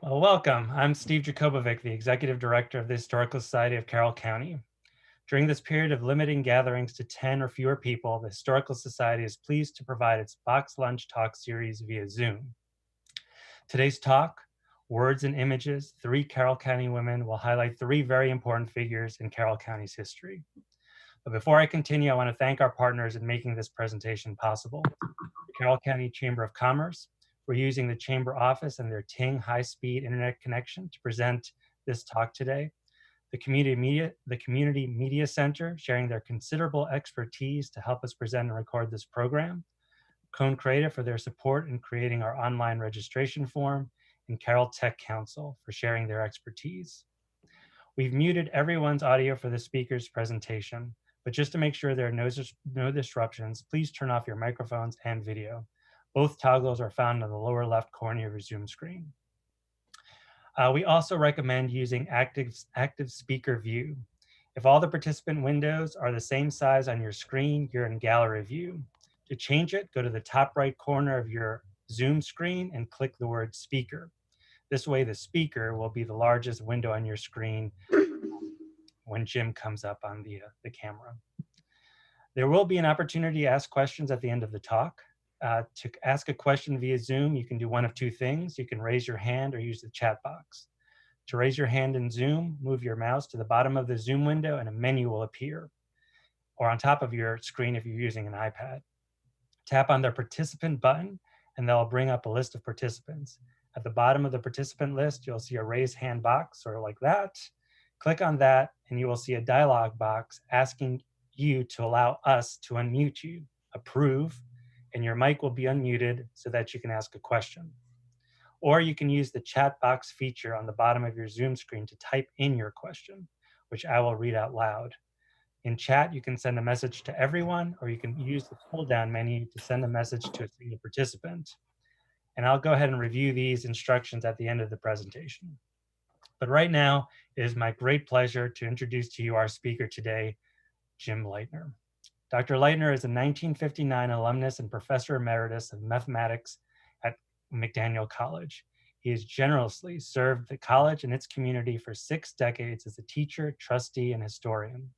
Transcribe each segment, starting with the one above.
Well, welcome. I'm Steve Jacobovic, the Executive Director of the Historical Society of Carroll County. During this period of limiting gatherings to 10 or fewer people, the Historical Society is pleased to provide its Box Lunch Talk series via Zoom. Today's talk, Words and Images, Three Carroll County Women, will highlight three very important figures in Carroll County's history. But before I continue, I want to thank our partners in making this presentation possible. The Carroll County Chamber of Commerce. We're using the Chamber office and their Ting high-speed internet connection to present this talk today. The Community Media Center, sharing their considerable expertise to help us present and record this program. Cone Creative for their support in creating our online registration form, and Carroll Tech Council for sharing their expertise. We've muted everyone's audio for the speaker's presentation, but just to make sure there are no disruptions, please turn off your microphones and video. Both toggles are found in the lower left corner of your Zoom screen. We also recommend using active speaker view. If all the participant windows are the same size on your screen, you're in gallery view. To change it, go to the top right corner of your Zoom screen and click the word speaker. This way the speaker will be the largest window on your screen when Jim comes up on the camera. There will be an opportunity to ask questions at the end of the talk. To ask a question via Zoom, you can do one of two things. You can raise your hand or use the chat box. To raise your hand in Zoom, move your mouse to the bottom of the Zoom window and a menu will appear, or on top of your screen if you're using an iPad. Tap on the participant button and that'll bring up a list of participants. At the bottom of the participant list, you'll see a raise hand box, sort of like that. Click on that and you will see a dialog box asking you to allow us to unmute you. Approve, and your mic will be unmuted so that you can ask a question. Or you can use the chat box feature on the bottom of your Zoom screen to type in your question, which I will read out loud. In chat, you can send a message to everyone, or you can use the pull-down menu to send a message to a single participant. And I'll go ahead and review these instructions at the end of the presentation. But right now, it is my great pleasure to introduce to you our speaker today, Jim Lightner. Dr. Lightner is a 1959 alumnus and professor emeritus of mathematics at McDaniel College. He has generously served the college and its community for 6 decades as a teacher, trustee, and historian.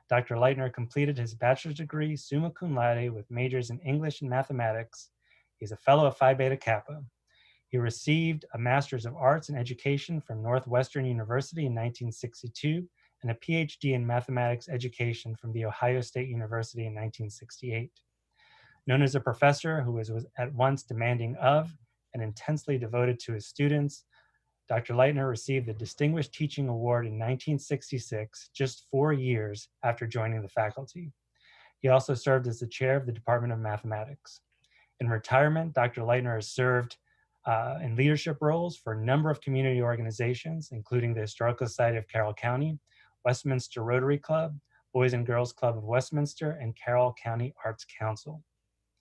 Dr. Lightner completed his bachelor's degree summa cum laude with majors in English and mathematics. He's a fellow of Phi Beta Kappa. He received a Master's of Arts in Education from Northwestern University in 1962 and a PhD in mathematics education from The Ohio State University in 1968. Known as a professor who was at once demanding of and intensely devoted to his students, Dr. Lightner received the Distinguished Teaching Award in 1966, just 4 years after joining the faculty. He also served as the chair of the Department of Mathematics. In retirement, Dr. Lightner has served in leadership roles for a number of community organizations, including the Historical Society of Carroll County, Westminster Rotary Club, Boys and Girls Club of Westminster, and Carroll County Arts Council.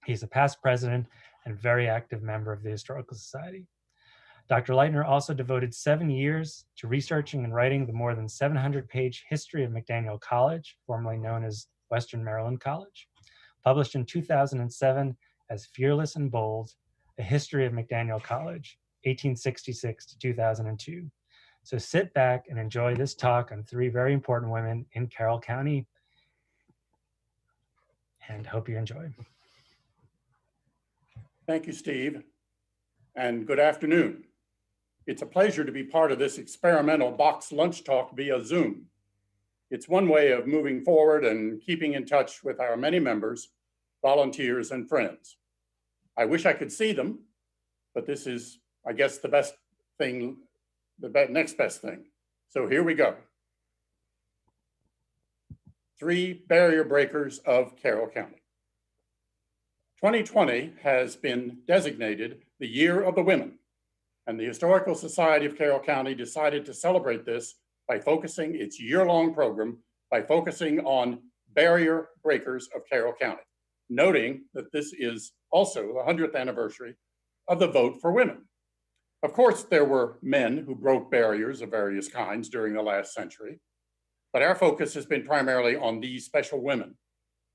He's a past president and very active member of the Historical Society. Dr. Lightner also devoted 7 years to researching and writing the more than 700-page history of McDaniel College, formerly known as Western Maryland College, published in 2007 as Fearless and Bold, A History of McDaniel College, 1866 to 2002. So sit back and enjoy this talk on 3 very important women in Carroll County, and hope you enjoy. Thank you, Steve, and good afternoon. It's a pleasure to be part of this experimental box lunch talk via Zoom. It's one way of moving forward and keeping in touch with our many members, volunteers, and friends. I wish I could see them, but this is, I guess, the best thing, the next best thing. So here we go. 3 barrier breakers of Carroll County. 2020 has been designated the Year of the Women, and the Historical Society of Carroll County decided to celebrate this by focusing its year-long program by focusing on barrier breakers of Carroll County, noting that this is also the 100th anniversary of the vote for women. Of course, there were men who broke barriers of various kinds during the last century, but our focus has been primarily on these special women,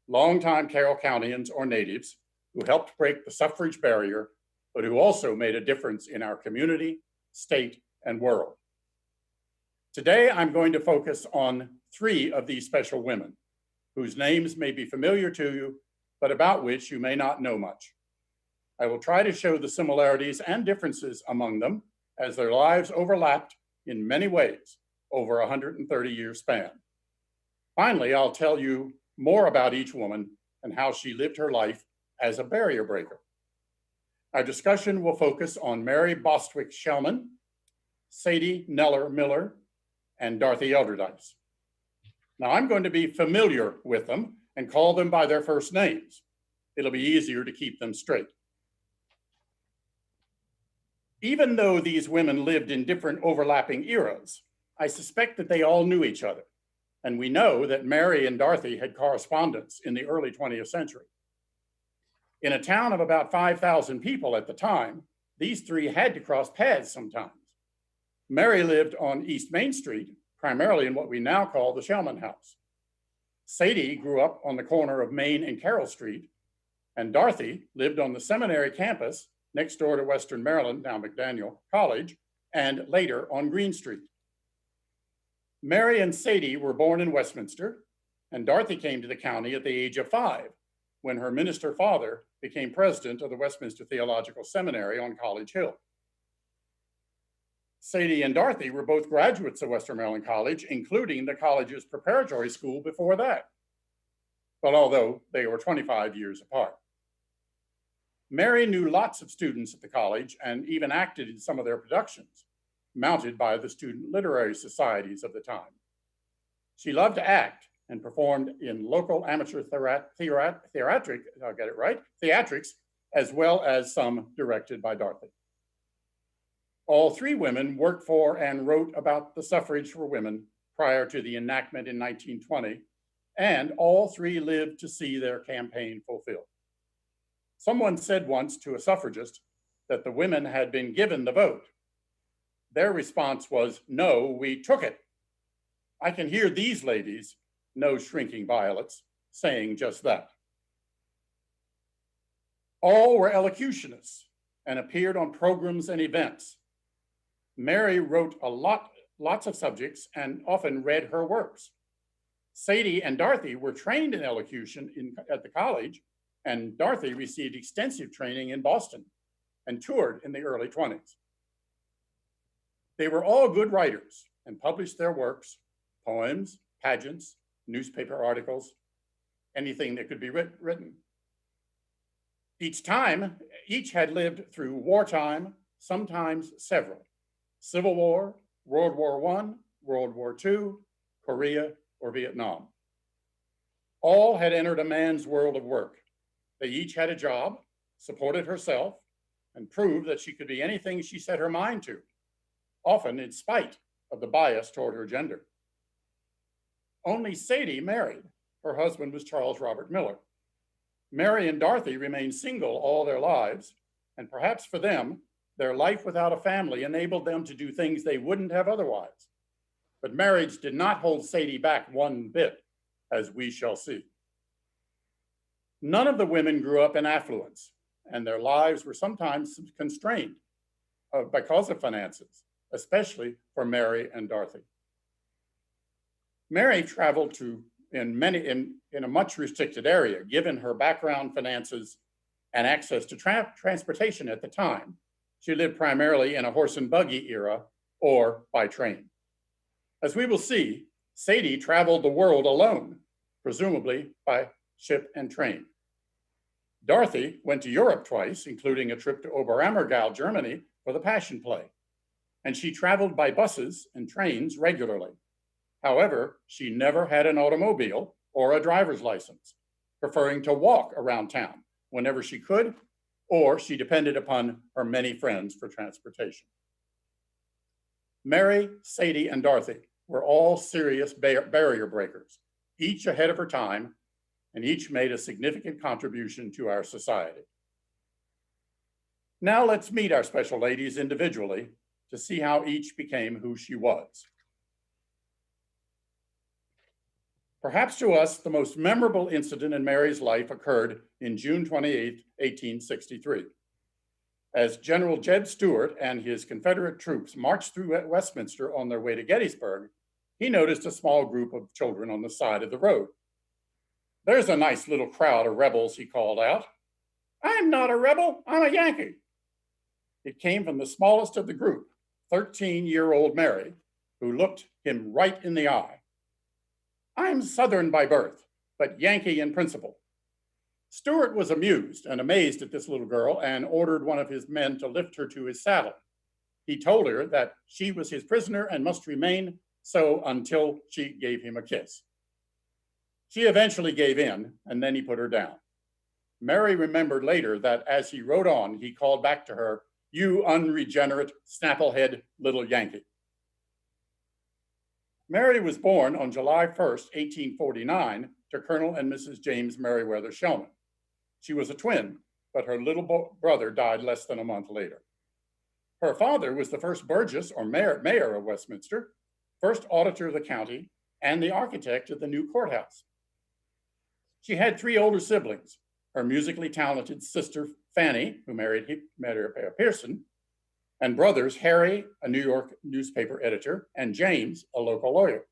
longtime Carroll Countians or natives who helped break the suffrage barrier, but who also made a difference in our community, state, and world. Today, I'm going to focus on 3 of these special women, whose names may be familiar to you, but about which you may not know much. I will try to show the similarities and differences among them as their lives overlapped in many ways over a 130-year span. Finally, I'll tell you more about each woman and how she lived her life as a barrier breaker. Our discussion will focus on Mary Bostwick Shellman, Sadie Neller Miller, and Dorothy Elderdice. Now, I'm going to be familiar with them and call them by their first names. It'll be easier to keep them straight. Even though these women lived in different overlapping eras, I suspect that they all knew each other. And we know that Mary and Dorothy had correspondence in the early 20th century. In a town of about 5,000 people at the time, these 3 had to cross paths sometimes. Mary lived on East Main Street, primarily in what we now call the Shellman House. Sadie grew up on the corner of Main and Carroll Street, and Dorothy lived on the seminary campus next door to Western Maryland, now McDaniel College, and later on Green Street. Mary and Sadie were born in Westminster, and Dorothy came to the county at the age of 5, when her minister father became president of the Westminster Theological Seminary on College Hill. Sadie and Dorothy were both graduates of Western Maryland College, including the college's preparatory school before that, but although they were 25 years apart. Mary knew lots of students at the college and even acted in some of their productions, mounted by the student literary societies of the time. She loved to act and performed in local amateur theatrics, as well as some directed by Dorothy. All 3 women worked for and wrote about the suffrage for women prior to the enactment in 1920, and all 3 lived to see their campaign fulfilled. Someone said once to a suffragist that the women had been given the vote. Their response was, "No, we took it." I can hear these ladies, no shrinking violets, saying just that. All were elocutionists and appeared on programs and events. Mary wrote lots of subjects and often read her works. Sadie and Dorothy were trained in elocution at the college, and Dorothy received extensive training in Boston and toured in the early 20s. They were all good writers and published their works, poems, pageants, newspaper articles, anything that could be written. Each had lived through wartime, sometimes several: Civil War, World War I, World War II, Korea, or Vietnam. All had entered a man's world of work. They each had a job, supported herself, and proved that she could be anything she set her mind to, often in spite of the bias toward her gender. Only Sadie married. Her husband was Charles Robert Miller. Mary and Dorothy remained single all their lives, and perhaps for them, their life without a family enabled them to do things they wouldn't have otherwise. But marriage did not hold Sadie back one bit, as we shall see. None of the women grew up in affluence, and their lives were sometimes constrained because of finances, especially for Mary and Dorothy. Mary traveled in a much restricted area, given her background, finances, and access to transportation at the time. She lived primarily in a horse and buggy era or by train. As we will see, Sadie traveled the world alone, presumably by ship and train. Dorothy went to Europe twice, including a trip to Oberammergau, Germany, for the Passion Play, and she traveled by buses and trains regularly. However, she never had an automobile or a driver's license, preferring to walk around town whenever she could, or she depended upon her many friends for transportation. Mary, Sadie, and Dorothy were all serious barrier breakers, each ahead of her time, and each made a significant contribution to our society. Now let's meet our special ladies individually to see how each became who she was. Perhaps to us, the most memorable incident in Mary's life occurred in June 28, 1863. As General Jeb Stuart and his Confederate troops marched through Westminster on their way to Gettysburg, he noticed a small group of children on the side of the road. "There's a nice little crowd of rebels," he called out. "I'm not a rebel, I'm a Yankee." It came from the smallest of the group, 13-year-old Mary, who looked him right in the eye. "I'm Southern by birth, but Yankee in principle." Stuart was amused and amazed at this little girl and ordered one of his men to lift her to his saddle. He told her that she was his prisoner and must remain so until she gave him a kiss. She eventually gave in, and then he put her down. Mary remembered later that as he rode on, he called back to her, "You unregenerate, snapplehead little Yankee." Mary was born on July 1st, 1849, to Colonel and Mrs. James Meriwether Shellman. She was a twin, but her little brother died less than a month later. Her father was the first Burgess or mayor of Westminster, first auditor of the county, and the architect of the new courthouse. She had 3 older siblings: her musically talented sister, Fanny, who married Pearson, and brothers, Harry, a New York newspaper editor, and James, a local lawyer.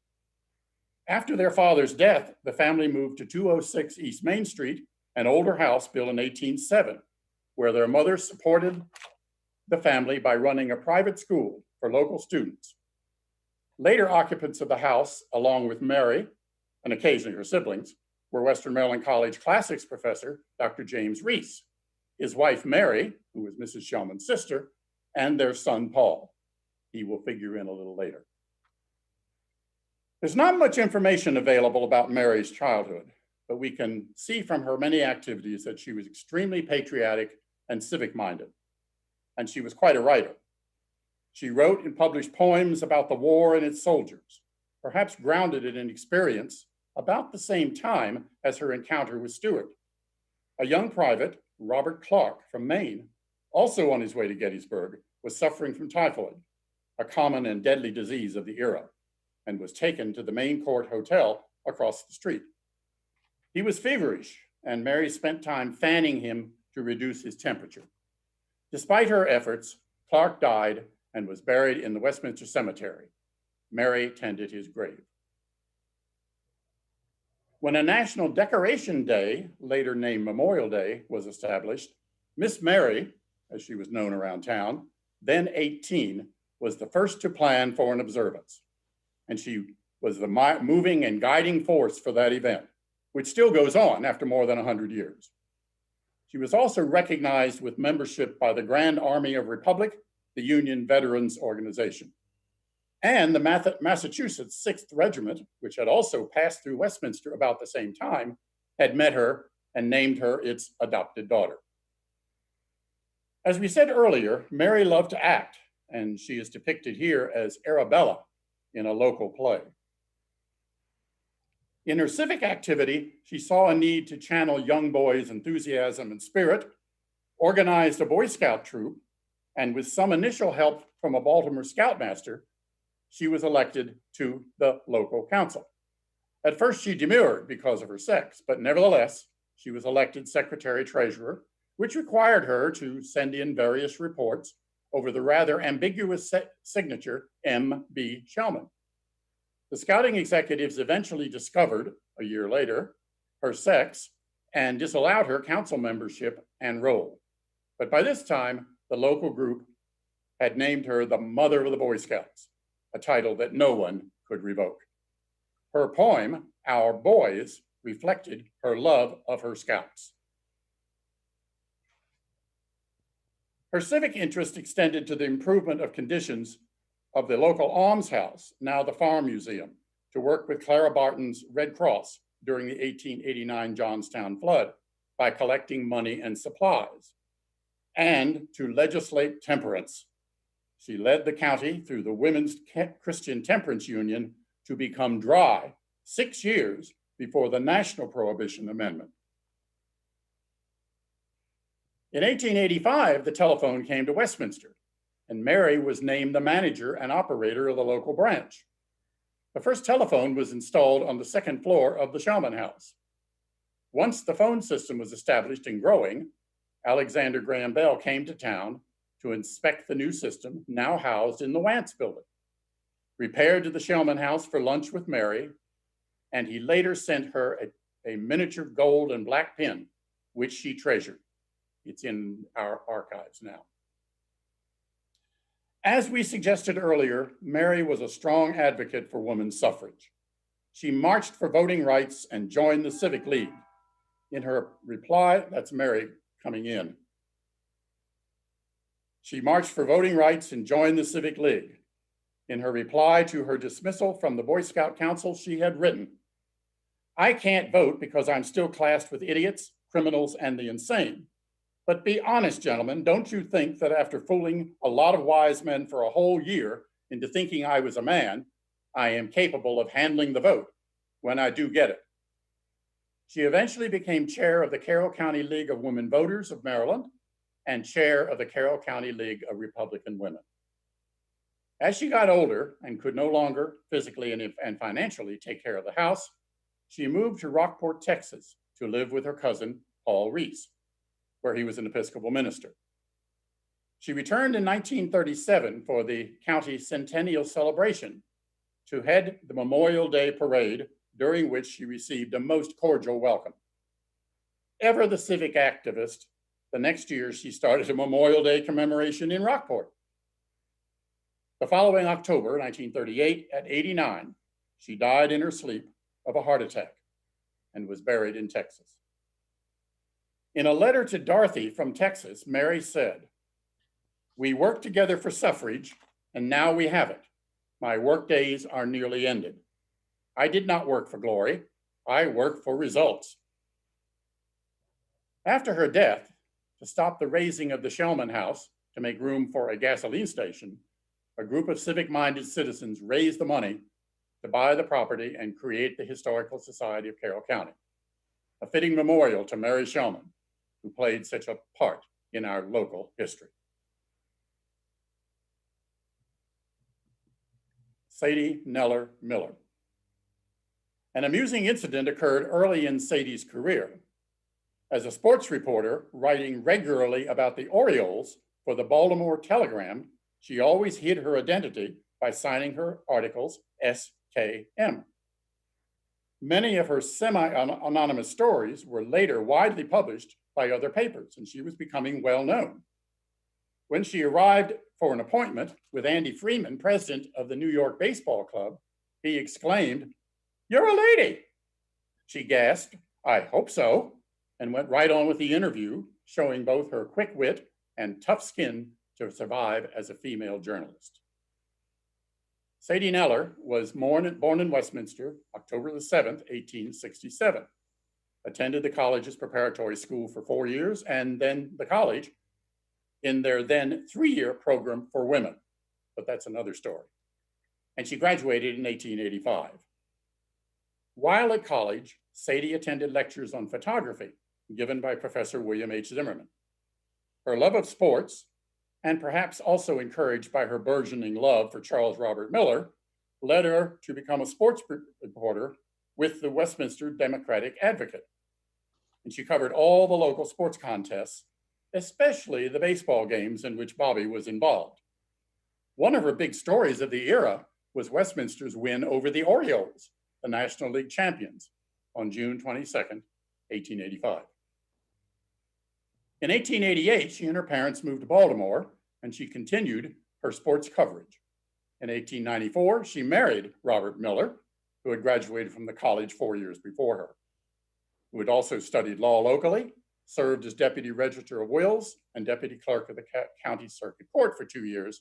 After their father's death, the family moved to 206 East Main Street, an older house built in 1807, where their mother supported the family by running a private school for local students. Later occupants of the house, along with Mary, and occasionally her siblings, were Western Maryland College classics professor, Dr. James Reese, his wife, Mary, who was Mrs. Shellman's sister, and their son, Paul. He will figure in a little later. There's not much information available about Mary's childhood, but we can see from her many activities that she was extremely patriotic and civic-minded, and she was quite a writer. She wrote and published poems about the war and its soldiers, perhaps grounded in an experience about the same time as her encounter with Stuart. A young private, Robert Clark from Maine, also on his way to Gettysburg, was suffering from typhoid, a common and deadly disease of the era, and was taken to the Main Court Hotel across the street. He was feverish, and Mary spent time fanning him to reduce his temperature. Despite her efforts, Clark died and was buried in the Westminster Cemetery. Mary tended his grave. When a National Decoration Day, later named Memorial Day, was established, Miss Mary, as she was known around town, then 18, was the first to plan for an observance. And she was the moving and guiding force for that event, which still goes on after more than 100 years. She was also recognized with membership by the Grand Army of Republic, the Union Veterans Organization. And the Massachusetts 6th Regiment, which had also passed through Westminster about the same time, had met her and named her its adopted daughter. As we said earlier, Mary loved to act, and she is depicted here as Arabella in a local play. In her civic activity, she saw a need to channel young boys' enthusiasm and spirit, organized a Boy Scout troop, and with some initial help from a Baltimore Scoutmaster, she was elected to the local council. At first, she demurred because of her sex, but nevertheless, she was elected secretary-treasurer, which required her to send in various reports over the rather ambiguous signature M.B. Shellman. The scouting executives eventually discovered, a year later, her sex and disallowed her council membership and role. But by this time, the local group had named her the Mother of the Boy Scouts, a title that no one could revoke. Her poem, Our Boys, reflected her love of her scouts. Her civic interest extended to the improvement of conditions of the local almshouse, now the Farm Museum, to work with Clara Barton's Red Cross during the 1889 Johnstown flood by collecting money and supplies, and to legislate temperance. She led the county through the Women's Christian Temperance Union to become dry 6 years before the National Prohibition Amendment. In 1885, the telephone came to Westminster, and Mary was named the manager and operator of the local branch. The first telephone was installed on the second floor of the Shellman House. Once the phone system was established and growing, Alexander Graham Bell came to town to inspect the new system now housed in the Wantz building, repaired to the Shellman House for lunch with Mary, and he later sent her a miniature gold and black pen, which she treasured. It's in our archives now. As we suggested earlier, Mary was a strong advocate for women's suffrage. She marched for voting rights and joined the Civic League. In her reply, that's Mary coming in. She marched for voting rights and joined the Civic League. In her reply to her dismissal from the Boy Scout Council, she had written, "I can't vote because I'm still classed with idiots, criminals, and the insane. But be honest, gentlemen, don't you think that after fooling a lot of wise men for a whole year into thinking I was a man, I am capable of handling the vote when I do get it?" She eventually became chair of the Carroll County League of Women Voters of Maryland and chair of the Carroll County League of Republican Women. As she got older and could no longer physically and financially take care of the house, she moved to Rockport, Texas to live with her cousin, Paul Reese, where he was an Episcopal minister. She returned in 1937 for the county centennial celebration to head the Memorial Day parade, during which she received a most cordial welcome. Ever the civic activist, the next year she started a Memorial Day commemoration in Rockport. The following October, 1938, at 89, she died in her sleep of a heart attack and was buried in Texas. In a letter to Dorothy from Texas, Mary said, "We worked together for suffrage, and now we have it. My work days are nearly ended. I did not work for glory. I work for results." After her death, to stop the razing of the Shellman House to make room for a gasoline station, a group of civic-minded citizens raised the money to buy the property and create the Historical Society of Carroll County, a fitting memorial to Mary Shellman, who played such a part in our local history. Sadie Neller Miller. An amusing incident occurred early in Sadie's career. As a sports reporter writing regularly about the Orioles for the Baltimore Telegram, she always hid her identity by signing her articles SKM. Many of her semi-anonymous stories were later widely published by other papers, and she was becoming well known. When she arrived for an appointment with Andy Freeman, president of the New York Baseball Club, he exclaimed, "You're a lady." She gasped, "I hope so," and went right on with the interview, showing both her quick wit and tough skin to survive as a female journalist. Sadie Neller was born in Westminster, October the 7th, 1867. Attended the college's preparatory school for 4 years, and then the college in their then 3-year program for women, but that's another story. And she graduated in 1885. While at college, Sadie attended lectures on photography given by Professor William H. Zimmerman. Her love of sports, and perhaps also encouraged by her burgeoning love for Charles Robert Miller, led her to become a sports reporter with the Westminster Democratic Advocate. And she covered all the local sports contests, especially the baseball games in which Bobby was involved. One of her big stories of the era was Westminster's win over the Orioles, the National League champions, on June 22nd, 1885. In 1888, she and her parents moved to Baltimore, and she continued her sports coverage. In 1894, she married Robert Miller, who had graduated from the college 4 years before her, who had also studied law locally, served as deputy register of wills and deputy clerk of the county circuit court for 2 years,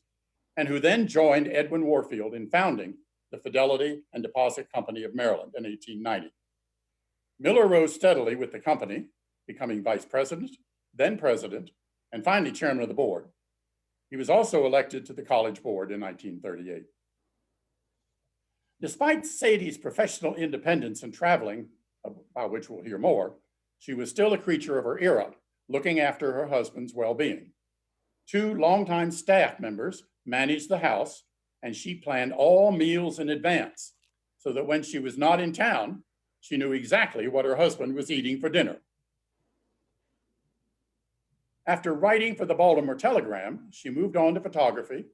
and who then joined Edwin Warfield in founding the Fidelity and Deposit Company of Maryland in 1890. Miller rose steadily with the company, becoming vice president, then president, and finally chairman of the board. He was also elected to the college board in 1938. Despite Sadie's professional independence and traveling, about which we'll hear more, she was still a creature of her era, looking after her husband's well-being. 2 longtime staff members managed the house, and she planned all meals in advance so that when she was not in town, she knew exactly what her husband was eating for dinner. After writing for the Baltimore Telegram, she moved on to photography,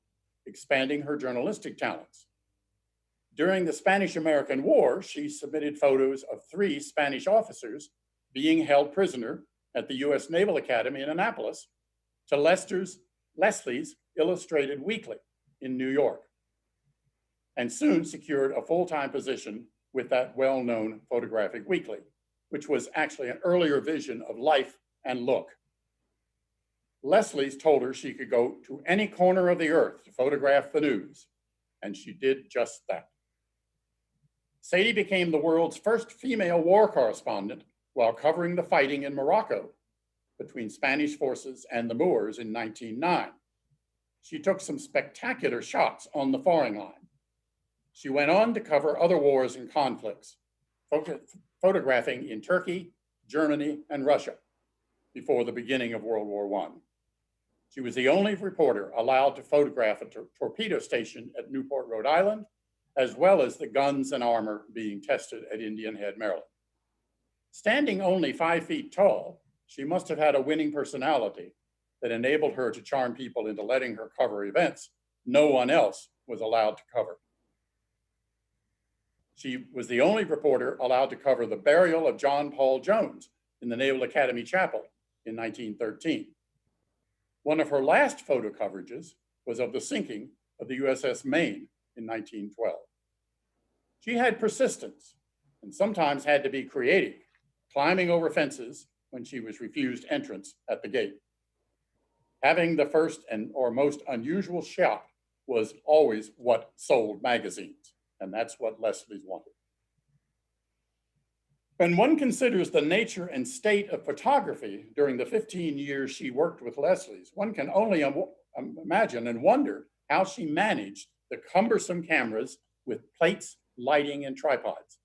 expanding her journalistic talents. During the Spanish-American War, she submitted photos of 3 Spanish officers being held prisoner at the U.S. Naval Academy in Annapolis to Leslie's Illustrated Weekly in New York, and soon secured a full-time position with that well-known photographic weekly, which was actually an earlier vision of life and look. Leslie's told her she could go to any corner of the earth to photograph the news, and she did just that. Sadie became the world's first female war correspondent while covering the fighting in Morocco between Spanish forces and the Moors in 1909. She took some spectacular shots on the firing line. She went on to cover other wars and conflicts, photographing in Turkey, Germany, and Russia before the beginning of World War I. She was the only reporter allowed to photograph a torpedo station at Newport, Rhode Island, as well as the guns and armor being tested at Indian Head, Maryland. Standing only 5 feet tall, she must have had a winning personality that enabled her to charm people into letting her cover events no one else was allowed to cover. She was the only reporter allowed to cover the burial of John Paul Jones in the Naval Academy Chapel in 1913. One of her last photo coverages was of the sinking of the USS Maine in 1912. She had persistence and sometimes had to be creative, climbing over fences when she was refused entrance at the gate. Having the first or most unusual shot was always what sold magazines, and that's what Leslie's wanted. When one considers the nature and state of photography during the 15 years she worked with Leslie's, one can only imagine and wonder how she managed the cumbersome cameras with plates, lighting, and tripods.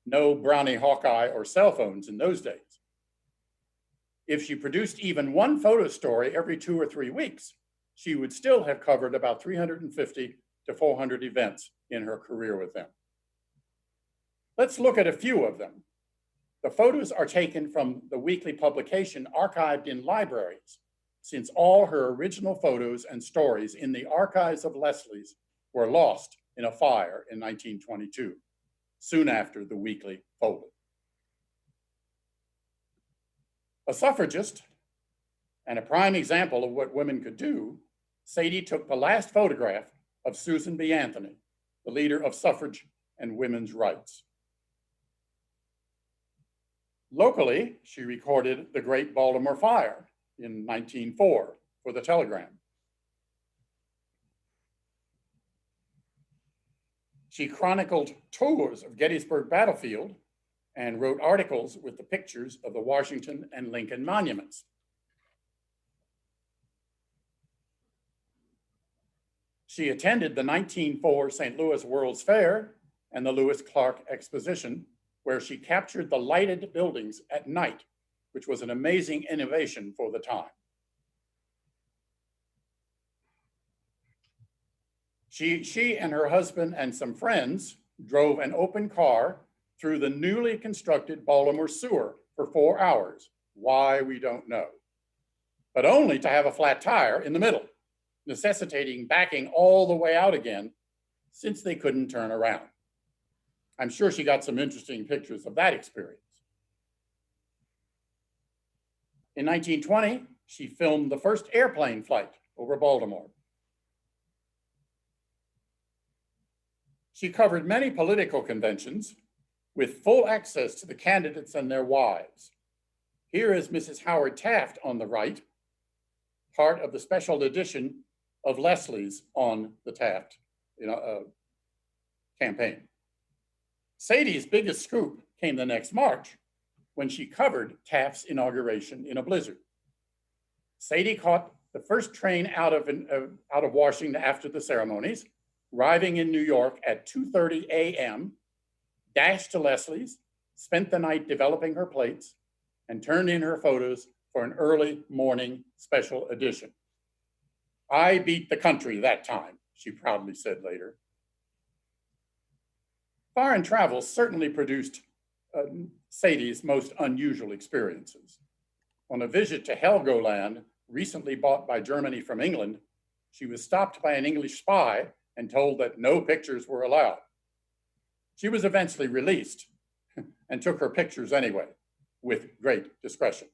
No Brownie Hawkeye or cell phones in those days. If she produced even one photo story every 2 or 3 weeks, she would still have covered about 350 to 400 events in her career with them. Let's look at a few of them. The photos are taken from the weekly publication archived in libraries, since all her original photos and stories in the archives of Leslie's were lost in a fire in 1922, soon after the weekly folded. A suffragist and a prime example of what women could do, Sadie took the last photograph of Susan B. Anthony, the leader of suffrage and women's rights. Locally, she recorded the Great Baltimore Fire in 1904 for the Telegram. She chronicled tours of Gettysburg battlefield and wrote articles with the pictures of the Washington and Lincoln monuments. She attended the 1904 St. Louis World's Fair and the Lewis Clark Exposition, where she captured the lighted buildings at night, which was an amazing innovation for the time. She and her husband and some friends drove an open car through the newly constructed Baltimore sewer for 4 hours. Why, we don't know, but only to have a flat tire in the middle, necessitating backing all the way out again since they couldn't turn around. I'm sure she got some interesting pictures of that experience. In 1920, she filmed the first airplane flight over Baltimore. She covered many political conventions with full access to the candidates and their wives. Here is Mrs. Howard Taft on the right, part of the special edition of Leslie's on the Taft campaign. Sadie's biggest scoop came the next March when she covered Taft's inauguration in a blizzard. Sadie caught the first train out of Washington after the ceremonies, arriving in New York at 2:30 a.m., dashed to Leslie's, spent the night developing her plates, and turned in her photos for an early morning special edition. "I beat the country that time," she proudly said later. Foreign travel certainly produced Sadie's most unusual experiences. On a visit to Helgoland, recently bought by Germany from England, she was stopped by an English spy and told that no pictures were allowed. She was eventually released and took her pictures anyway, with great discretion,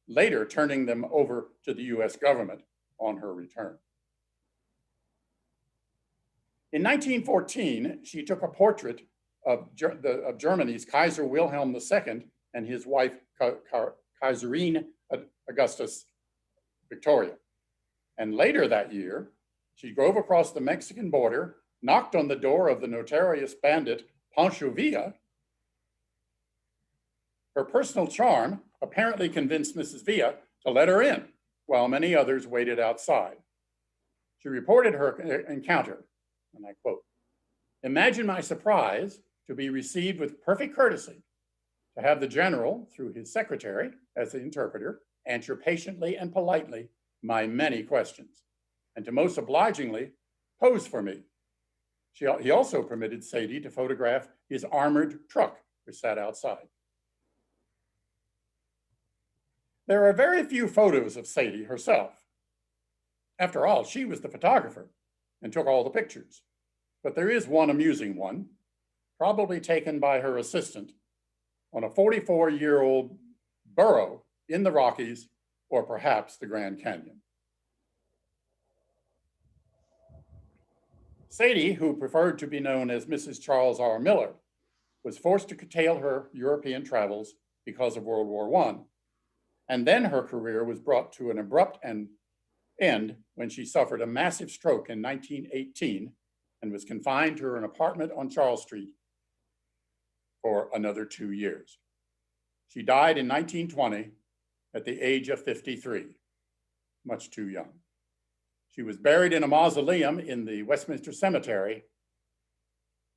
later turning them over to the US government on her return. In 1914, she took a portrait of Germany's Kaiser Wilhelm II and his wife, Kaiserine Augustus Victoria. And later that year, she drove across the Mexican border, knocked on the door of the notorious bandit Pancho Villa. Her personal charm apparently convinced Mrs. Villa to let her in, while many others waited outside. She reported her encounter, and I quote, "Imagine my surprise to be received with perfect courtesy, to have the general, through his secretary, as the interpreter, answer patiently and politely my many questions, and to most obligingly pose for me." He also permitted Sadie to photograph his armored truck, which sat outside. There are very few photos of Sadie herself. After all, she was the photographer and took all the pictures. But there is one amusing one, probably taken by her assistant on a 44-year-old burro in the Rockies, or perhaps the Grand Canyon. Sadie, who preferred to be known as Mrs. Charles R. Miller, was forced to curtail her European travels because of World War I. And then her career was brought to an abrupt end when she suffered a massive stroke in 1918 and was confined to an apartment on Charles Street for another 2 years. She died in 1920 at the age of 53, much too young. She was buried in a mausoleum in the Westminster Cemetery,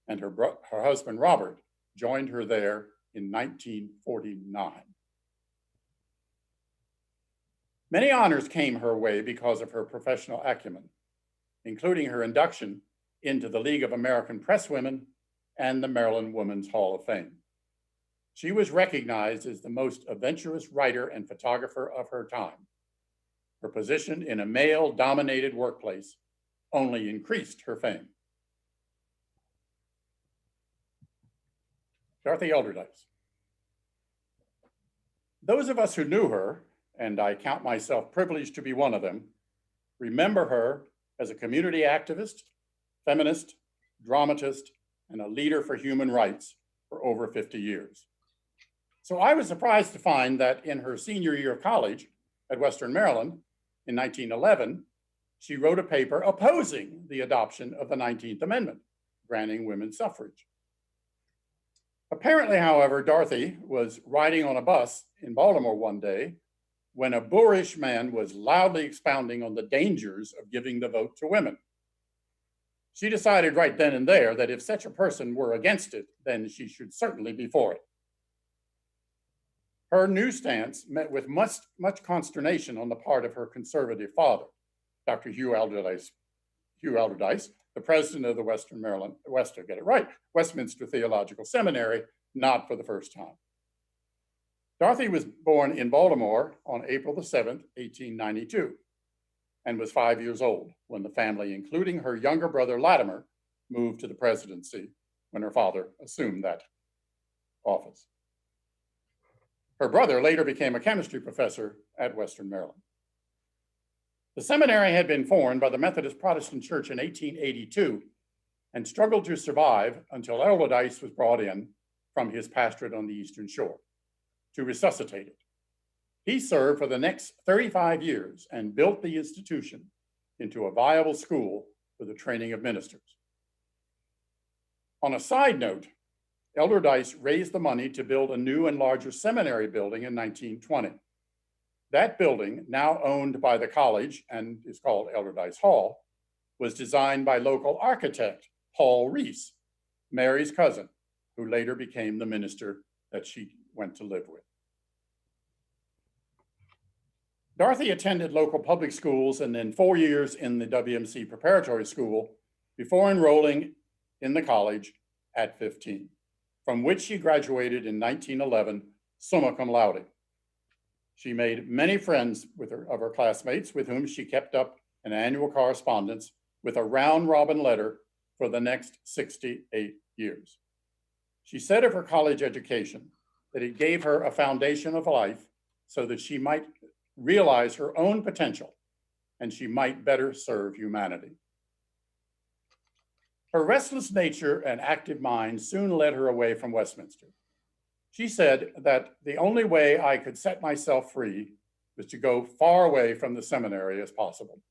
and her husband, Robert, joined her there in 1949. Many honors came her way because of her professional acumen, including her induction into the League of American Presswomen and the Maryland Women's Hall of Fame. She was recognized as the most adventurous writer and photographer of her time. Her position in a male-dominated workplace only increased her fame. Dorothy Elderdice. Those of us who knew her, and I count myself privileged to be one of them, remember her as a community activist, feminist, dramatist, and a leader for human rights for over 50 years. So I was surprised to find that in her senior year of college at Western Maryland in 1911, she wrote a paper opposing the adoption of the 19th Amendment, granting women suffrage. Apparently, however, Dorothy was riding on a bus in Baltimore one day when a boorish man was loudly expounding on the dangers of giving the vote to women. She decided right then and there that if such a person were against it, then she should certainly be for it. Her new stance met with much consternation on the part of her conservative father, Dr. Hugh Alderdice, the president of the Westminster Theological Seminary, not for the first time. Dorothy was born in Baltimore on April the 7th, 1892, and was 5 years old when the family, including her younger brother Latimer, moved to the presidency when her father assumed that office. Her brother later became a chemistry professor at Western Maryland. The seminary had been formed by the Methodist Protestant Church in 1882 and struggled to survive until Elderdice was brought in from his pastorate on the Eastern Shore to resuscitate it. He served for the next 35 years and built the institution into a viable school for the training of ministers. On a side note, Elderdice raised the money to build a new and larger seminary building in 1920. That building, now owned by the college and is called Elderdice Hall, was designed by local architect Paul Reese, Mary's cousin, who later became the minister that she went to live with. Dorothy attended local public schools and then 4 years in the WMC preparatory school before enrolling in the college at 15, from which she graduated in 1911, summa cum laude. She made many friends of her classmates with whom she kept up an annual correspondence with a round-robin letter for the next 68 years. She said of her college education that it gave her a foundation of life so that she might realize her own potential and she might better serve humanity. Her restless nature and active mind soon led her away from Westminster. She said that the only way I could set myself free was to go far away from the seminary as possible.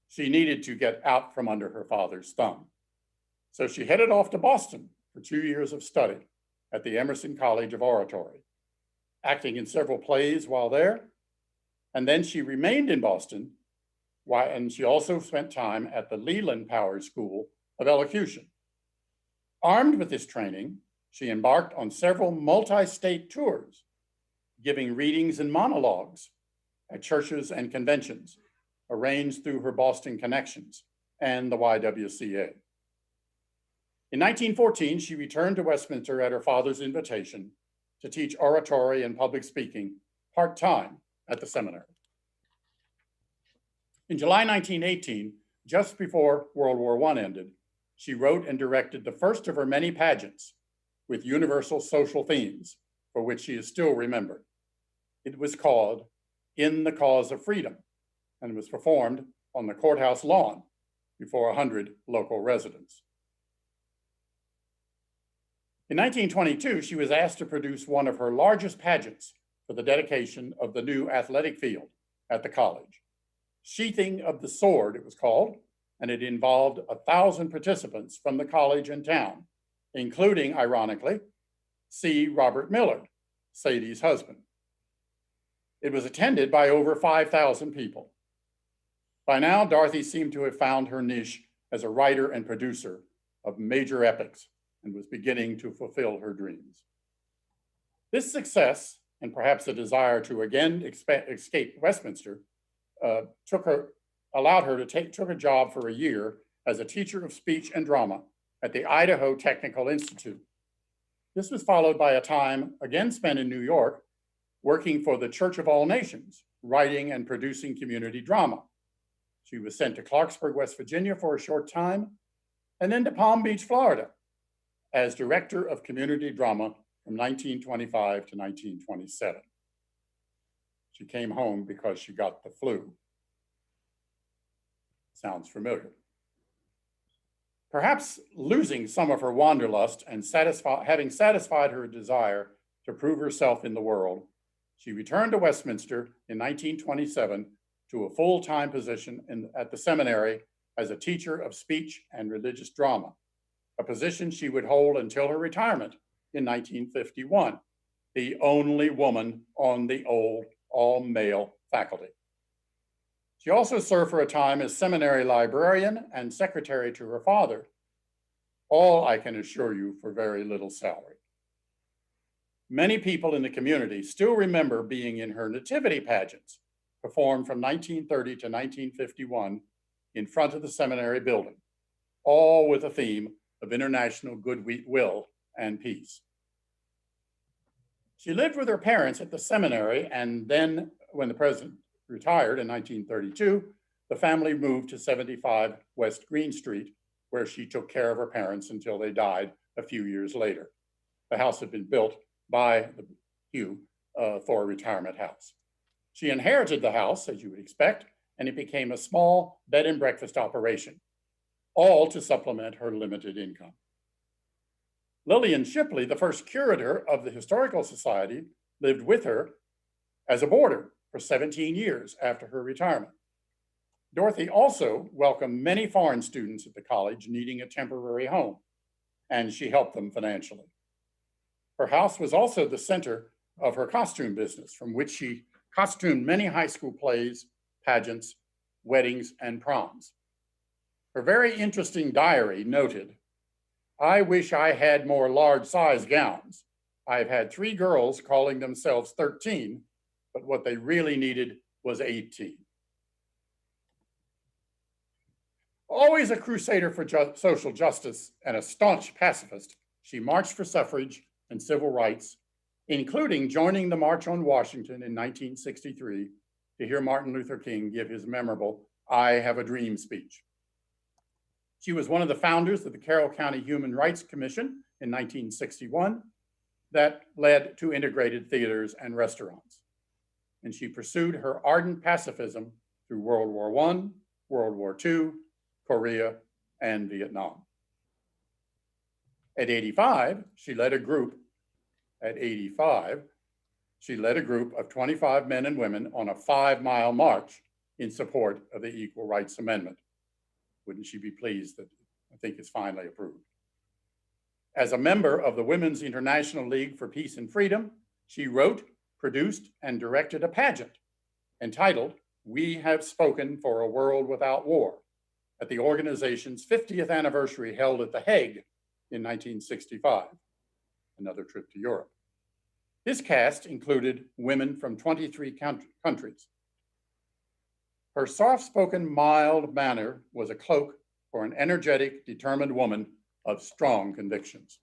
She needed to get out from under her father's thumb. So she headed off to Boston for 2 years of study at the Emerson College of Oratory, acting in several plays while there. And then she remained in Boston, and she also spent time at the Leland Powers School of Elocution. Armed with this training, she embarked on several multi-state tours, giving readings and monologues at churches and conventions, arranged through her Boston connections and the YWCA. In 1914, she returned to Westminster at her father's invitation to teach oratory and public speaking part-time at the seminary. In July 1918, just before World War I ended, she wrote and directed the first of her many pageants with universal social themes for which she is still remembered. It was called In the Cause of Freedom and was performed on the courthouse lawn before 100 local residents. In 1922, she was asked to produce one of her largest pageants for the dedication of the new athletic field at the college. Sheathing of the Sword, it was called, and it involved 1,000 participants from the college and town, including, ironically, C. Robert Millard, Sadie's husband. It was attended by over 5,000 people. By now, Dorothy seemed to have found her niche as a writer and producer of major epics and was beginning to fulfill her dreams. This success, and perhaps a desire to again escape Westminster, took a job for a year as a teacher of speech and drama at the Idaho Technical Institute. This was followed by a time again spent in New York, working for the Church of All Nations, writing and producing community drama. She was sent to Clarksburg, West Virginia for a short time, and then to Palm Beach, Florida, as director of community drama from 1925 to 1927. She came home because she got the flu. Sounds familiar. Perhaps losing some of her wanderlust and having satisfied her desire to prove herself in the world, she returned to Westminster in 1927 to a full-time position at the seminary as a teacher of speech and religious drama, a position she would hold until her retirement in 1951, the only woman on the old all-male faculty. She also served for a time as seminary librarian and secretary to her father, all, I can assure you, for very little salary. Many people in the community still remember being in her nativity pageants, performed from 1930 to 1951 in front of the seminary building, all with a theme of international goodwill and peace. She lived with her parents at the seminary, and then when the president retired in 1932, the family moved to 75 West Green Street, where she took care of her parents until they died a few years later. The house had been built by Hugh for a retirement house. She inherited the house, as you would expect, and it became a small bed and breakfast operation, all to supplement her limited income. Lillian Shipley, the first curator of the Historical Society, lived with her as a boarder for 17 years after her retirement. Dorothy also welcomed many foreign students at the college needing a temporary home, and she helped them financially. Her house was also the center of her costume business, from which she costumed many high school plays, pageants, weddings, and proms. Her very interesting diary noted, "I wish I had more large-size gowns. I've had 3 girls calling themselves 13, but what they really needed was 18. Always a crusader for social justice and a staunch pacifist, she marched for suffrage and civil rights including joining the March on Washington in 1963 to hear Martin Luther King give his memorable "I Have a Dream" speech. She was one of the founders of the Carroll County Human Rights Commission in 1961 that led to integrated theaters and restaurants. And she pursued her ardent pacifism through World War I, World War II, Korea, and Vietnam. At 85, she led a group of 25 men and women on a 5-mile march in support of the Equal Rights Amendment. Wouldn't she be pleased that I think it's finally approved? As a member of the Women's International League for Peace and Freedom, she wrote, produced, and directed a pageant entitled "We Have Spoken for a World Without War" at the organization's 50th anniversary held at The Hague in 1965, another trip to Europe. This cast included women from 23 countries. Her soft-spoken, mild manner was a cloak for an energetic, determined woman of strong convictions.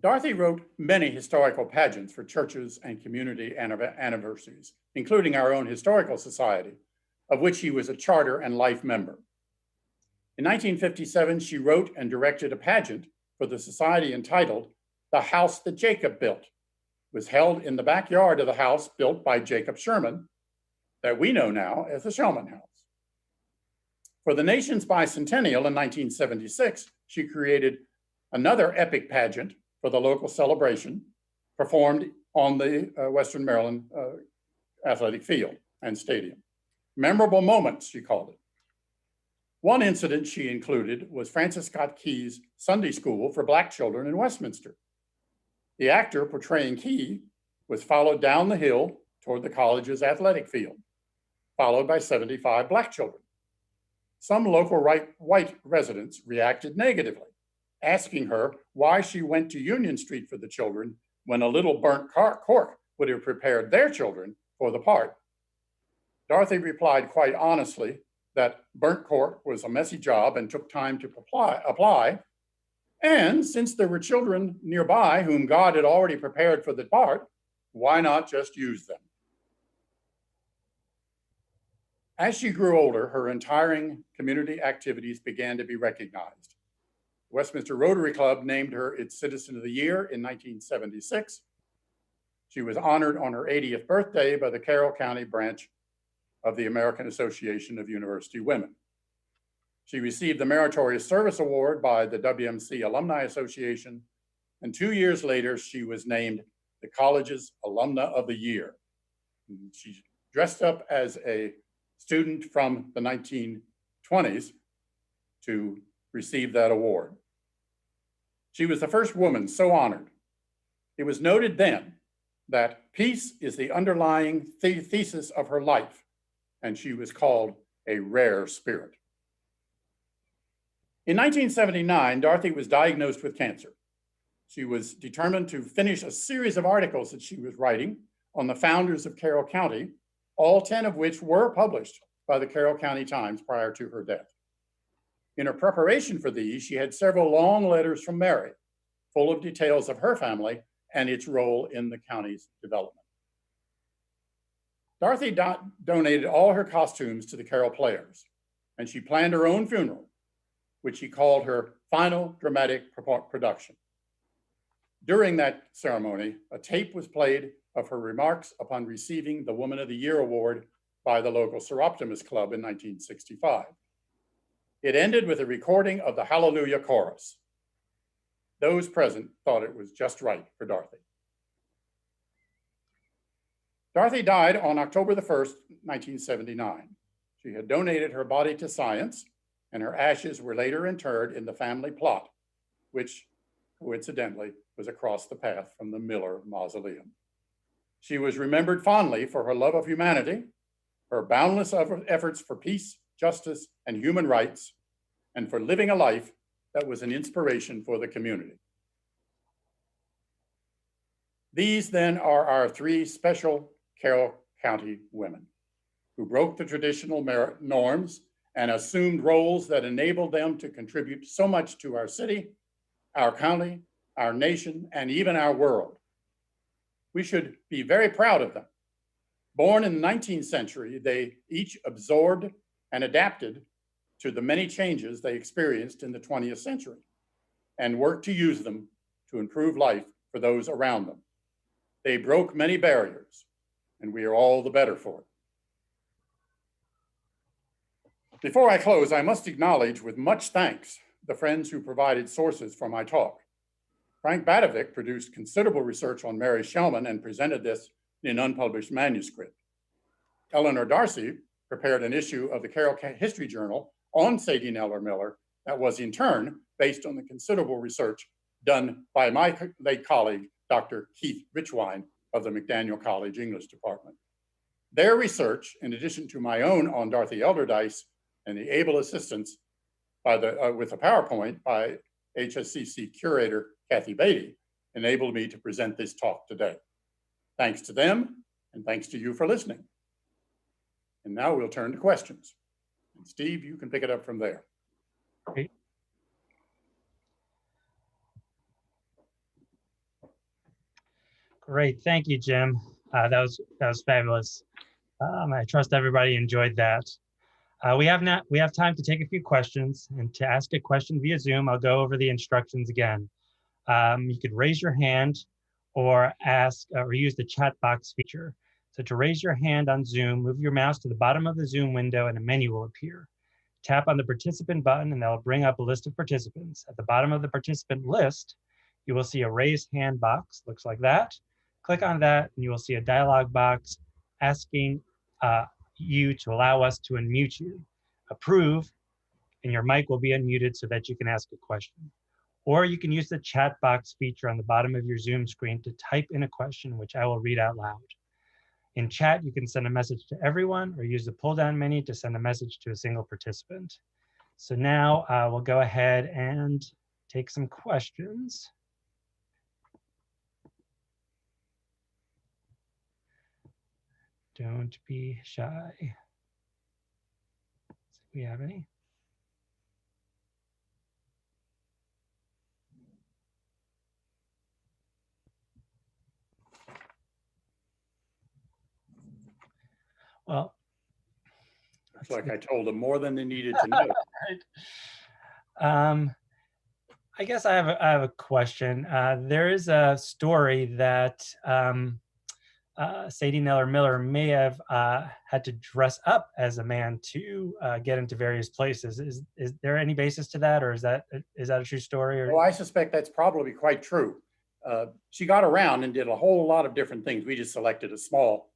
Dorothy wrote many historical pageants for churches and community anniversaries, including our own historical society, of which she was a charter and life member. In 1957, she wrote and directed a pageant for the society entitled "The House That Jacob Built." It was held in the backyard of the house built by Jacob Sherman, that we know now as the Shellman House. For the nation's bicentennial in 1976, she created another epic pageant for the local celebration, performed on the Western Maryland athletic field and stadium. Memorable moments, she called it. One incident she included was Francis Scott Key's Sunday School for Black children in Westminster. The actor portraying Key was followed down the hill toward the college's athletic field, followed by 75 Black children. Some local white residents reacted negatively, asking her why she went to Union Street for the children when a little burnt cork would have prepared their children for the part. Dorothy replied quite honestly that burnt cork was a messy job and took time to apply. And since there were children nearby whom God had already prepared for the part, why not just use them? As she grew older, her retiring community activities began to be recognized. The Westminster Rotary Club named her its Citizen of the Year in 1976. She was honored on her 80th birthday by the Carroll County branch of the American Association of University Women. She received the Meritorious Service Award by the WMC Alumni Association, and 2 years later, she was named the college's Alumna of the Year. She dressed up as a student from the 1920s to receive that award. She was the first woman so honored. It was noted then that peace is the underlying thesis of her life, and she was called a rare spirit. In 1979, Dorothy was diagnosed with cancer. She was determined to finish a series of articles that she was writing on the founders of Carroll County, all 10 of which were published by the Carroll County Times prior to her death. In her preparation for these, she had several long letters from Mary, full of details of her family and its role in the county's development. Dorothy donated all her costumes to the Carroll Players, and she planned her own funeral, which she called her final dramatic production. During that ceremony, a tape was played of her remarks upon receiving the Woman of the Year award by the local Seroptimus Club in 1965. It ended with a recording of the Hallelujah Chorus. Those present thought it was just right for Dorothy. Dorothy died on October the 1st, 1979. She had donated her body to science, and her ashes were later interred in the family plot, which coincidentally was across the path from the Miller Mausoleum. She was remembered fondly for her love of humanity, her boundless efforts for peace, justice, and human rights, and for living a life that was an inspiration for the community. These then are our three special Carroll County women who broke the traditional norms and assumed roles that enabled them to contribute so much to our city, our county, our nation, and even our world. We should be very proud of them. Born in the 19th century, they each absorbed and adapted to the many changes they experienced in the 20th century and worked to use them to improve life for those around them. They broke many barriers, and we are all the better for it. Before I close, I must acknowledge with much thanks the friends who provided sources for my talk. Frank Badovic produced considerable research on Mary Shellman and presented this in an unpublished manuscript. Eleanor Darcy prepared an issue of the Carroll History Journal on Sadie Neller Miller that was in turn based on the considerable research done by my late colleague, Dr. Keith Richwine of the McDaniel College English Department. Their research, in addition to my own on Dorothy Elderdice and the able assistance with a PowerPoint by HSCC curator Kathy Beatty, enabled me to present this talk today. Thanks to them, and thanks to you for listening. And now we'll turn to questions. And Steve, you can pick it up from there. Great. Great, thank you, Jim. That was fabulous. I trust everybody enjoyed that. We have time to take a few questions, and to ask a question via Zoom, I'll go over the instructions again. You could raise your hand or ask or use the chat box feature. So to raise your hand on Zoom, move your mouse to the bottom of the Zoom window and a menu will appear. Tap on the participant button and that will bring up a list of participants. At the bottom of the participant list, you will see a raise hand box, looks like that. Click on that and you will see a dialog box asking you to allow us to unmute you. Approve, and your mic will be unmuted so that you can ask a question. Or you can use the chat box feature on the bottom of your Zoom screen to type in a question, which I will read out loud. In chat, you can send a message to everyone or use the pull-down menu to send a message to a single participant. So now we'll go ahead and take some questions. Don't be shy. See if we have any. Well, looks like I told them more than they needed to know. Right. I guess I have a question. There is a story that Sadie Neller Miller may have had to dress up as a man to get into various places. Is there any basis to that, or is that a true story? Or? Well, I suspect that's probably quite true. She got around and did a whole lot of different things. We just selected a small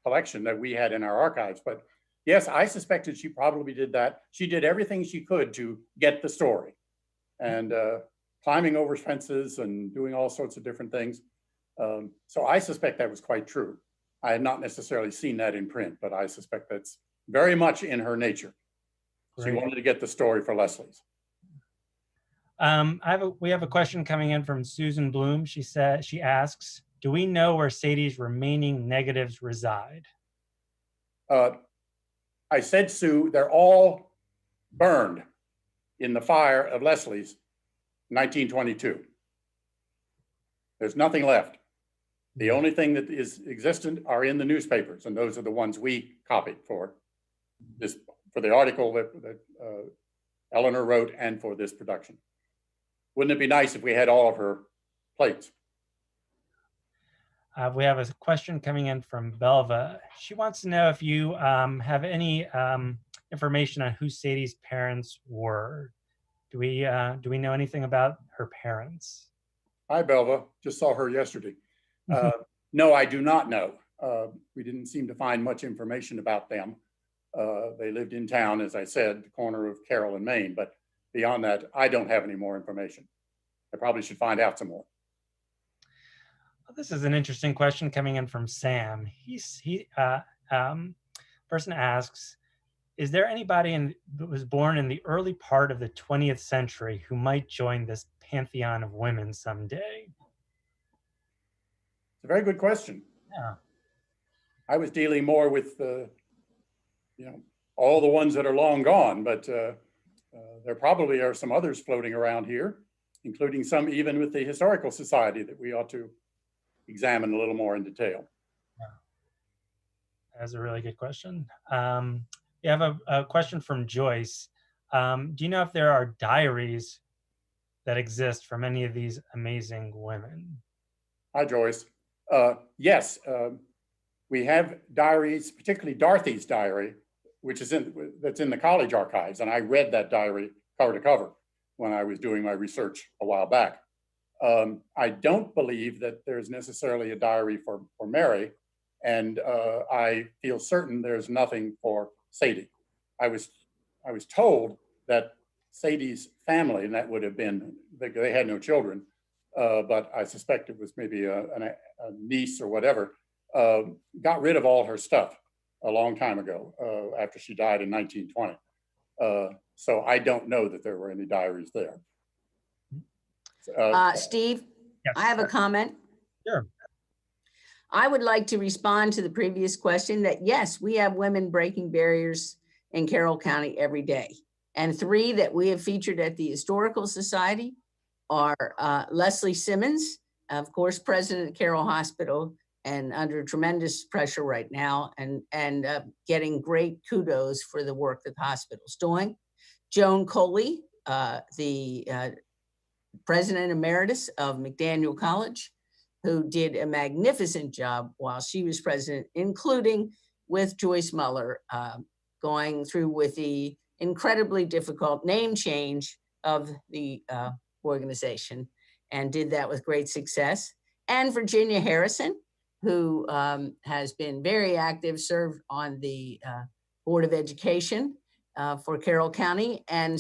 collection that we had in our archives. But yes, I suspected she probably did that. She did everything she could to get the story, and climbing over fences and doing all sorts of different things. So I suspect that was quite true. I had not necessarily seen that in print, but I suspect that's very much in her nature. Great. She wanted to get the story for Leslie's. We have a question coming in from Susan Bloom. She asks, do we know where Sadie's remaining negatives reside? I said, Sue, they're all burned in the fire of Leslie's 1922. There's nothing left. The only thing that is existent are in the newspapers, and those are the ones we copied for the article that Eleanor wrote and for this production. Wouldn't it be nice if we had all of her plates? We have a question coming in from Belva. She wants to know if you have any information on who Sadie's parents were. Do we know anything about her parents? Hi, Belva. Just saw her yesterday. No, I do not know. We didn't seem to find much information about them. They lived in town, as I said, the corner of Carroll and Maine. But beyond that, I don't have any more information. I probably should find out some more. This is an interesting question coming in from Sam. Person asks, is there anybody that was born in the early part of the 20th century who might join this pantheon of women someday? It's a very good question. Yeah. I was dealing more with all the ones that are long gone, but there probably are some others floating around here including some even with the Historical Society that we ought to examine a little more in detail. That's a really good question. We have a question from Joyce. Do you know if there are diaries that exist from any of these amazing women? Hi, Joyce. Yes, we have diaries, particularly Dorothy's diary, which is that's in the college archives. And I read that diary cover to cover when I was doing my research a while back. I don't believe that there's necessarily a diary for Mary. And I feel certain there's nothing for Sadie. I was told that Sadie's family, and that would have been, they had no children, but I suspect it was maybe a niece or whatever, got rid of all her stuff a long time ago after she died in 1920. So I don't know that there were any diaries there. Steve, yes. I have a comment. Sure. I would like to respond to the previous question that yes, we have women breaking barriers in Carroll County every day. And 3 that we have featured at the Historical Society are Leslie Simmons, of course, president of Carroll Hospital, and under tremendous pressure right now, and getting great kudos for the work that the hospital's doing. Joan Coley, the president emeritus of McDaniel College, who did a magnificent job while she was president, including with Joyce Muller, going through with the incredibly difficult name change of the organization, and did that with great success. And Virginia Harrison, who has been very active, served on the Board of Education for Carroll County, and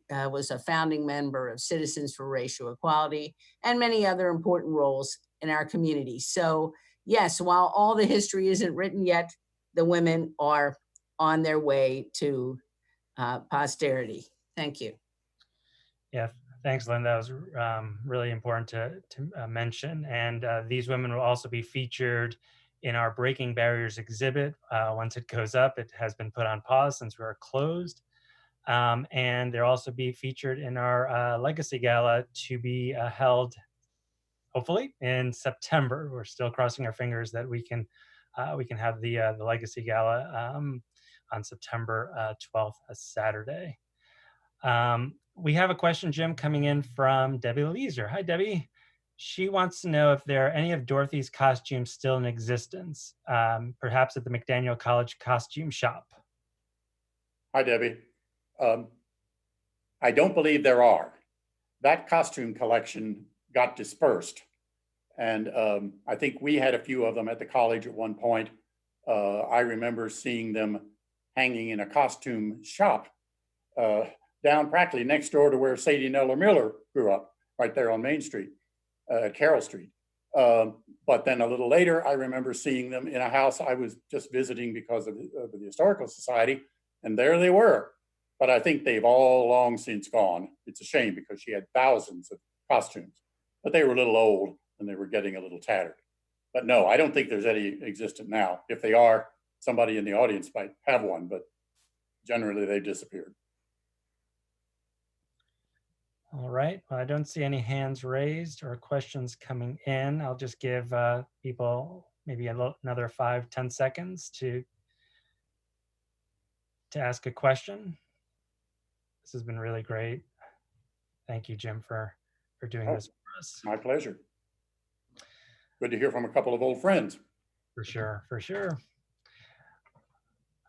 was a founding member of Citizens for Racial Equality and many other important roles in our community. So yes, while all the history isn't written yet, the women are on their way to posterity. Thank you. Yeah, thanks, Lynn. That was really important to mention. And these women will also be featured in our Breaking Barriers exhibit. Once it goes up, it has been put on pause since we're closed. And they'll also be featured in our Legacy Gala to be held hopefully in September. We're still crossing our fingers that we can have the Legacy Gala on September 12th, a Saturday. We have a question, Jim, coming in from Debbie Leeser. Hi, Debbie. She wants to know if there are any of Dorothy's costumes still in existence, perhaps at the McDaniel College costume shop. Hi, Debbie. I don't believe there are. That costume collection got dispersed. And I think we had a few of them at the college at one point. I remember seeing them hanging in a costume shop down practically next door to where Sadie Neller Miller grew up, right there on Main Street, Carroll Street. But then a little later, I remember seeing them in a house I was just visiting because of the Historical Society, and there they were. But I think they've all long since gone. It's a shame because she had thousands of costumes, but they were a little old and they were getting a little tattered. But no, I don't think there's any existent now. If they are, somebody in the audience might have one, but generally they've disappeared. All right, well, I don't see any hands raised or questions coming in. I'll just give people maybe another 5-10 seconds to ask a question. This has been really great. Thank you, Jim, for doing this for us. My pleasure. Good to hear from a couple of old friends. For sure, for sure.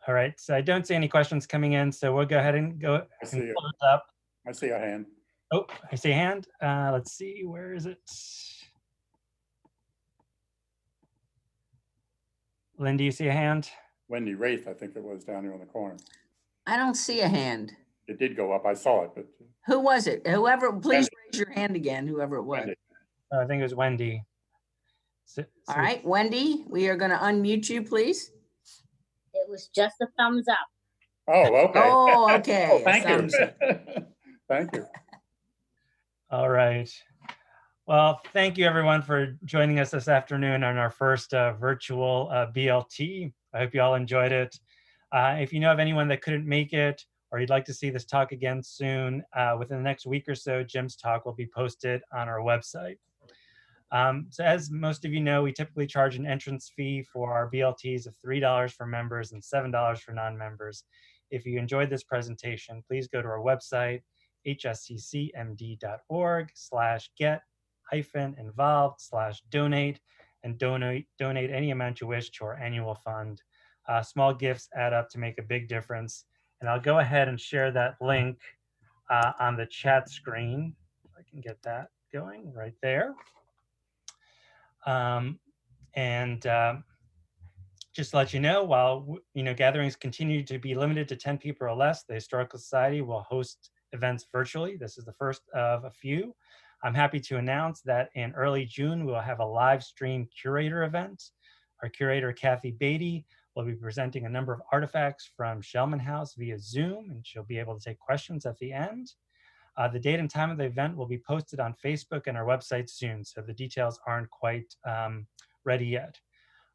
All right, so I don't see any questions coming in, so we'll go ahead and go and close up. I see a hand. Oh, I see a hand. Let's see, where is it? Lynn, do you see a hand? Wendy Wraith, I think it was down here on the corner. I don't see a hand. It did go up. I saw it, but who was it? Whoever, please raise your hand again, whoever it was. I think it was Wendy. All right, Wendy, we are going to unmute you, please. It was just a thumbs up. Oh, okay. Oh, okay. Oh, thank you. Thank you. All right. Well, thank you everyone for joining us this afternoon on our first virtual BLT. I hope you all enjoyed it. If you know of anyone that couldn't make it, or or you'd like to see this talk again soon, within the next week or so, Jim's talk will be posted on our website. So as most of you know, we typically charge an entrance fee for our BLTs of $3 for members and $7 for non-members. If you enjoyed this presentation, please go to our website, hsccmd.org/get-involved/donate, and donate any amount you wish to our annual fund. Small gifts add up to make a big difference. And I'll go ahead and share that link on the chat screen. If I can get that going right there. Just to let you know, while gatherings continue to be limited to 10 people or less, the Historical Society will host events virtually. This is the first of a few. I'm happy to announce that in early June, we will have a live stream curator event. Our curator, Kathy Beatty, will be presenting a number of artifacts from Shellman House via Zoom, and she'll be able to take questions at the end. The date and time of the event will be posted on Facebook and our website soon, so the details aren't quite ready yet.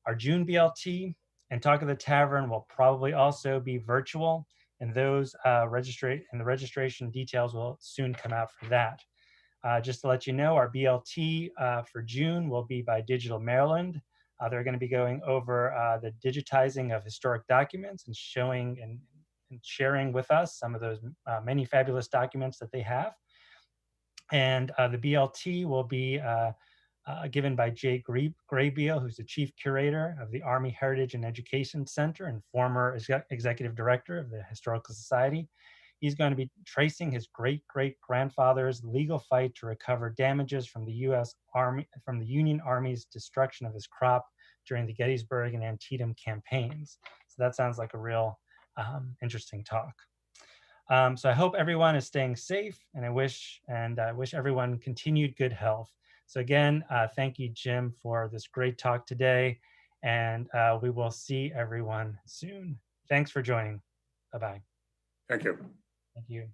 Our June BLT and Talk of the Tavern will probably also be virtual, and the registration details will soon come out for that. Just to let you know, our BLT for June will be by Digital Maryland. They're going to be going over the digitizing of historic documents and showing and sharing with us some of those many fabulous documents that they have. And the BLT will be given by Jay Graybeal, who's the Chief Curator of the Army Heritage and Education Center and former Executive Director of the Historical Society. He's going to be tracing his great-great-grandfather's legal fight to recover damages from the U.S. Army, from the Union Army's destruction of his crop during the Gettysburg and Antietam campaigns. So that sounds like a real interesting talk. So I hope everyone is staying safe, and I wish everyone continued good health. So again, thank you, Jim, for this great talk today, and we will see everyone soon. Thanks for joining. Bye-bye. Thank you. Thank you.